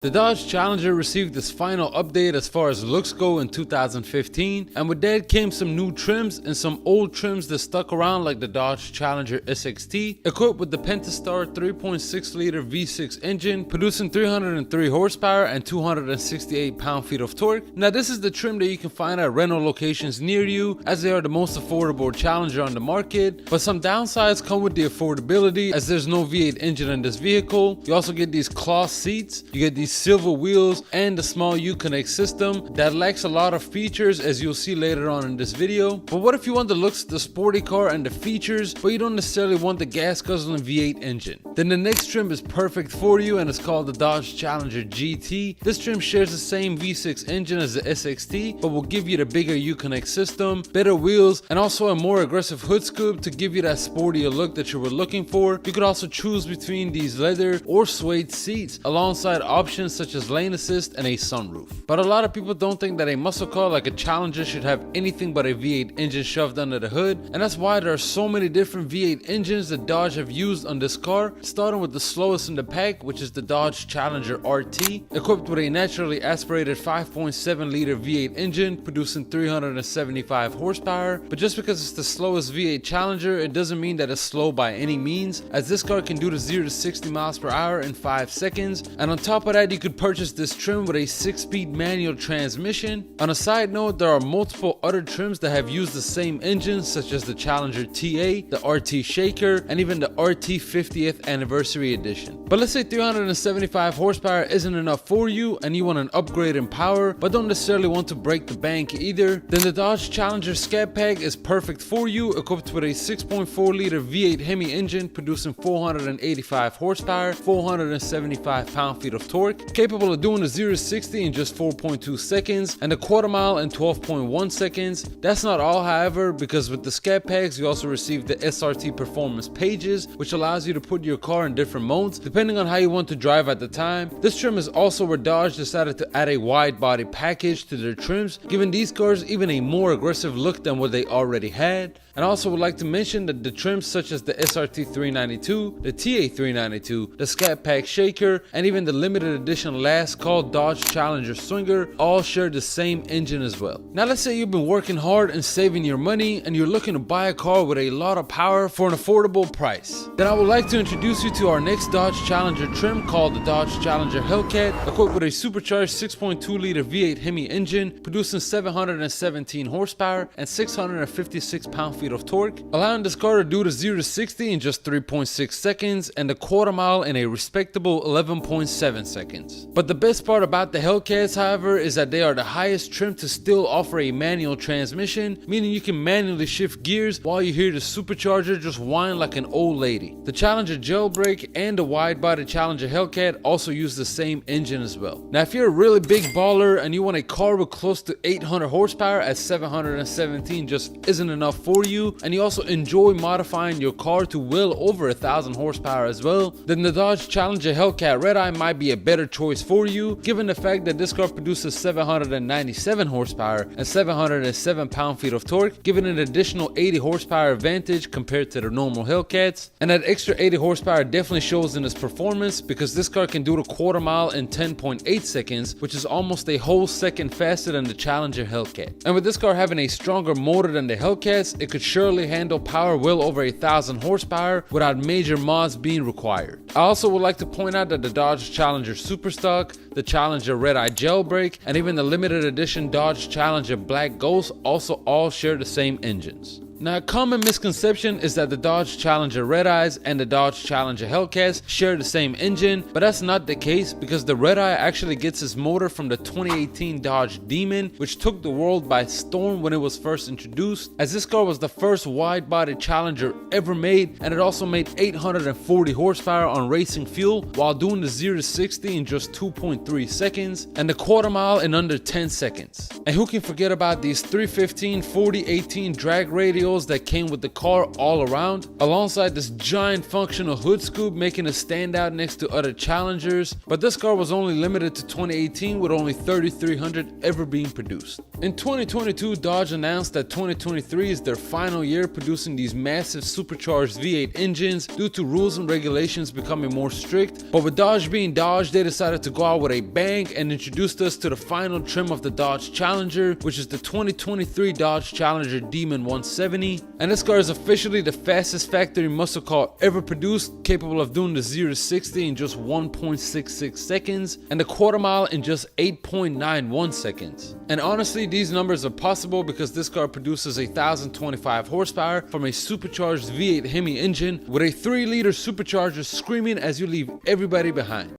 The Dodge Challenger received its final update as far as looks go in 2015, and with that came some new trims and some old trims that stuck around, like the Dodge Challenger SXT, equipped with the Pentastar 3.6 liter V6 engine, producing 303 horsepower and 268 pound-feet of torque. Now this is the trim that you can find at rental locations near you, as they are the most affordable Challenger on the market, but some downsides come with the affordability, as there's no V8 engine in this vehicle. You also get these cloth seats, you get these silver wheels, and the small Uconnect system that lacks a lot of features, as you'll see later on in this video. But what if you want the looks of the sporty car and the features, but you don't necessarily want the gas guzzling V8 engine? Then the next trim is perfect for you, and it's called the Dodge Challenger GT. This trim shares the same V6 engine as the SXT, but will give you the bigger Uconnect system, better wheels, and also a more aggressive hood scoop to give you that sportier look that you were looking for. You could also choose between these leather or suede seats alongside options such as lane assist and a sunroof. But a lot of people don't think that a muscle car like a Challenger should have anything but a V8 engine shoved under the hood, and that's why there are so many different V8 engines that Dodge have used on this car, starting with the slowest in the pack, which is the Dodge Challenger RT, equipped with a naturally aspirated 5.7 liter V8 engine producing 375 horsepower. But just because it's the slowest V8 Challenger, it doesn't mean that it's slow by any means, as this car can do the 0 to 60 miles per hour in 5 seconds. And on top of that, you could purchase this trim with a 6-speed manual transmission. On a side note, there are multiple other trims that have used the same engine, such as the Challenger TA, the RT Shaker, and even the RT 50th Anniversary Edition. But let's say 375 horsepower isn't enough for you and you want an upgrade in power, but don't necessarily want to break the bank either, then the Dodge Challenger Scat Pack is perfect for you, equipped with a 6.4 liter V8 Hemi engine producing 485 horsepower, 475 pound-feet of torque, capable of doing a 0 to 60 in just 4.2 seconds and a quarter mile in 12.1 seconds. That's not all, however, because with the Scat Packs you also receive the SRT performance pages, which allows you to put your car in different modes depending on how you want to drive at the time. This trim is also where Dodge decided to add a wide body package to their trims, giving these cars even a more aggressive look than what they already had. And I also would like to mention that the trims such as the SRT 392, the TA 392, the Scat Pack Shaker, and even the limited edition last call Dodge Challenger Swinger all share the same engine as well. Now let's say you've been working hard and saving your money and you're looking to buy a car with a lot of power for an affordable price. Then I would like to introduce you to our next Dodge Challenger trim called the Dodge Challenger Hellcat, equipped with a supercharged 6.2 liter V8 Hemi engine producing 717 horsepower and 656 pound-feet of torque, allowing this car to do the 0 to 60 in just 3.6 seconds and a quarter mile in a respectable 11.7 seconds. But the best part about the Hellcats, however, is that they are the highest trim to still offer a manual transmission, meaning you can manually shift gears while you hear the supercharger just whine like an old lady. The Challenger Jailbreak and the wide-body Challenger Hellcat also use the same engine as well. Now if you're a really big baller and you want a car with close to 800 horsepower, as 717 just isn't enough for you, and you also enjoy modifying your car to well over 1,000 horsepower as well, then the Dodge Challenger Hellcat Redeye might be a better choice for you, given the fact that this car produces 797 horsepower and 707 pound-feet of torque, giving an additional 80 horsepower advantage compared to the normal Hellcats. And that extra 80 horsepower definitely shows in its performance, because this car can do the quarter mile in 10.8 seconds, which is almost a whole second faster than the Challenger Hellcat. And with this car having a stronger motor than the Hellcats, it could surely handle power well over 1,000 horsepower without major mods being required. I also would like to point out that the Dodge Challenger Superstock, the Challenger Redeye Jailbreak, and even the limited edition Dodge Challenger Black Ghost also all share the same engines. Now, a common misconception is that the Dodge Challenger Redeyes and the Dodge Challenger Hellcats share the same engine, but that's not the case, because the Redeye actually gets its motor from the 2018 Dodge Demon, which took the world by storm when it was first introduced, as this car was the first wide-body Challenger ever made, and it also made 840 horsepower on racing fuel while doing the 0 to 60 in just 2.3 seconds and the quarter mile in under 10 seconds. And who can forget about these 315/40/18 drag radials wheels that came with the car all around, alongside this giant functional hood scoop making it stand out next to other Challengers. But this car was only limited to 2018 with only 3,300 ever being produced. In 2022, Dodge announced that 2023 is their final year producing these massive supercharged V8 engines due to rules and regulations becoming more strict. But with Dodge being Dodge, they decided to go out with a bang and introduced us to the final trim of the Dodge Challenger, which is the 2023 Dodge Challenger Demon 170. And this car is officially the fastest factory muscle car ever produced, capable of doing the 0 to 60 in just 1.66 seconds and the quarter mile in just 8.91 seconds. And honestly, these numbers are possible because this car produces 1,025 horsepower from a supercharged V8 Hemi engine with a 3-liter supercharger screaming as you leave everybody behind.